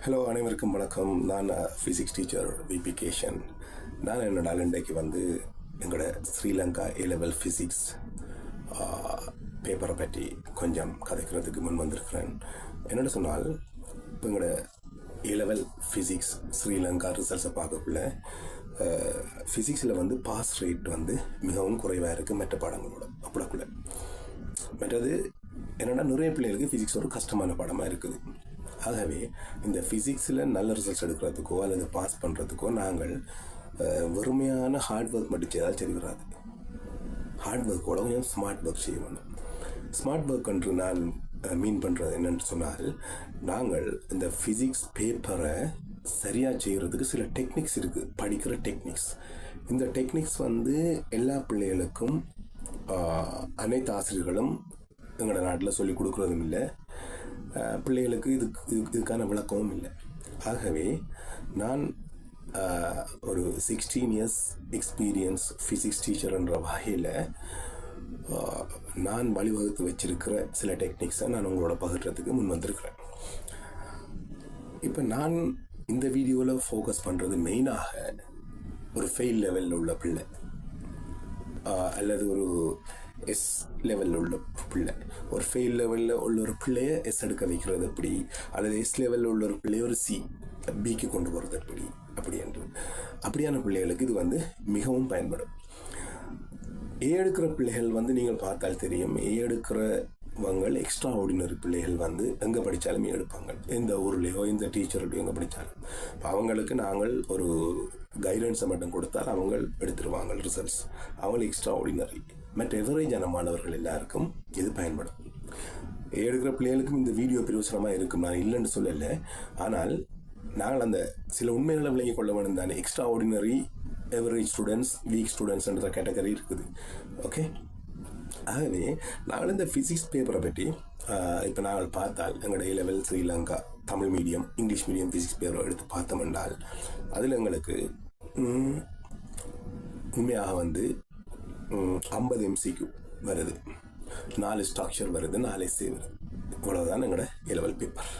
Hello, அனைவருக்கும் வணக்கம். நான் ஃபிசிக்ஸ் டீச்சர் விபி கேஷன். நான் என்னோட இன்றைக்கு எங்களோட ஸ்ரீலங்கா A-level ஃபிசிக்ஸ் பேப்பரை பற்றி கொஞ்சம் கதைக்கிறதுக்கு முன் வந்திருக்கிறேன். என்னென்னு சொன்னால், இப்போ எங்களோட A-level ஃபிசிக்ஸ் ஸ்ரீலங்கா ரிசல்ட்ஸை பார்க்கக்குள்ள ஃபிசிக்ஸில் பாஸ் ரேட் மிகவும் குறைவாக இருக்குது மற்ற பாடங்களோட அப்படிக்குள்ள. மற்றது என்னென்னா, நிறைய பிள்ளைகளுக்கு ஃபிசிக்ஸ் ஒரு கஷ்டமான பாடமாக இருக்குது. ஆகவே இந்த ஃபிசிக்ஸில் நல்ல ரிசல்ட்ஸ் எடுக்கிறதுக்கோ அல்லது பாஸ் பண்ணுறதுக்கோ நாங்கள் வெறுமையான ஹார்ட் ஒர்க் மட்டும் செய்தால் சரி வராது. ஹார்ட் ஒர்க்கோட கொஞ்சம் ஸ்மார்ட் ஒர்க் செய்யணும். ஸ்மார்ட் ஒர்க் என்று நான் மீன் பண்ணுறது என்னென்னு சொன்னால், நாங்கள் இந்த ஃபிசிக்ஸ் பேப்பரை சரியாக செய்கிறதுக்கு சில டெக்னிக்ஸ் இருக்குது, படிக்கிற டெக்னிக்ஸ். இந்த டெக்னிக்ஸ் எல்லா பிள்ளைகளுக்கும் அனைத்து ஆசிரியர்களும் எங்களோட நாட்டில் சொல்லிக் கொடுக்குறதும் இல்லை, பிள்ளைகளுக்கு இதுக்கான விளக்கமும் இல்லை. ஆகவே நான் ஒரு 16 இயர்ஸ் எக்ஸ்பீரியன்ஸ் ஃபிசிக்ஸ் டீச்சர் என்ற வகையில் நான் வழிவகுத்து வச்சிருக்கிற சில டெக்னிக்ஸை நான் உங்களோட பகிர்றதுக்கு முன் வந்திருக்கிறேன். இப்போ நான் இந்த வீடியோவில் ஃபோக்கஸ் பண்ணுறது மெயினாக ஒரு ஃபெயில் லெவலில் உள்ள பிள்ளை அல்லது ஒரு எஸ் லெவலில் உள்ள பிள்ளை. ஒரு ஃபெயில் லெவலில் உள்ள ஒரு பிள்ளையை எஸ் எடுக்க வைக்கிறது எப்படி, அல்லது எஸ் லெவலில் உள்ள ஒரு பிள்ளையை ஒரு பிக்கு கொண்டு போகிறது எப்படி, அப்படியான பிள்ளைகளுக்கு இது மிகவும் பயன்படும். ஏ எடுக்கிற பிள்ளைகள் நீங்கள் பார்த்தால் தெரியும், ஏ எடுக்கிறவங்க எக்ஸ்ட்ரா ஆர்டினரி பிள்ளைகள் எங்கே படித்தாலுமே எடுப்பாங்க. எந்த ஊர்லேயோ எந்த டீச்சர்கிட்டையோ எங்கே படித்தாலும் அவங்களுக்கு நாங்கள் ஒரு கைடன்ஸை மட்டும் கொடுத்தால் அவங்க எடுத்துருவாங்க ரிசல்ட்ஸ். அவங்க எக்ஸ்ட்ரா ஆர்டினரி. மற்ற எவரேஜான மாணவர்கள் எல்லாருக்கும் இது பயன்படும். எடுக்கிற பிள்ளைகளுக்கும் இந்த வீடியோ பிரயோசனமாக இருக்கும், நான் இல்லைன்னு சொல்லலை. ஆனால் நாங்கள் அந்த சில உண்மைகளை விளங்கிக் கொள்ள வேண்டும் தானே. Extraordinary, average students, weak ஸ்டூடெண்ட்ஸ்ன்ற கேட்டகரி இருக்குது. ஓகே, ஆகவே நாங்கள் இந்த ஃபிசிக்ஸ் பேப்பரை பற்றி இப்போ நாங்கள் பார்த்தால் எங்களோட A-level Sri Lanka Tamil medium English medium physics பேப்பரை எடுத்து பார்த்தோம் என்றால் அதில் எங்களுக்கு உண்மையாக 50 MCQ வருது, 4 ஸ்ட்ரக்சர் வருது, 4 essay வருது. இவ்வளவுதான் எங்களோட A-level பேப்பர்.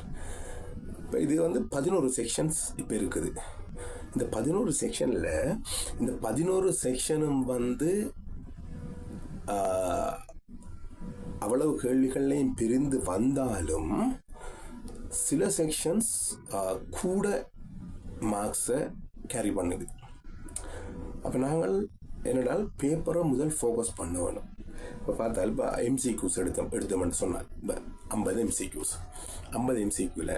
இப்போ இது 11 செக்ஷன்ஸ் இப்போ இருக்குது. இந்த 11 செக்ஷனில் இந்த 11 செக்ஷனும் அவ்வளவு கேள்விகளையும் பிரிந்து வந்தாலும் சில செக்ஷன்ஸ் கூட மார்க்ஸை கேரி பண்ணுது. அப்போ நாங்கள் என்னடால் பேப்பரை முதல் ஃபோக்கஸ் பண்ண வேணும். இப்போ பார்த்தால் இப்போ MCQs எடுத்தோம்னு சொன்னால் 50 MCQs 50 MCQவில்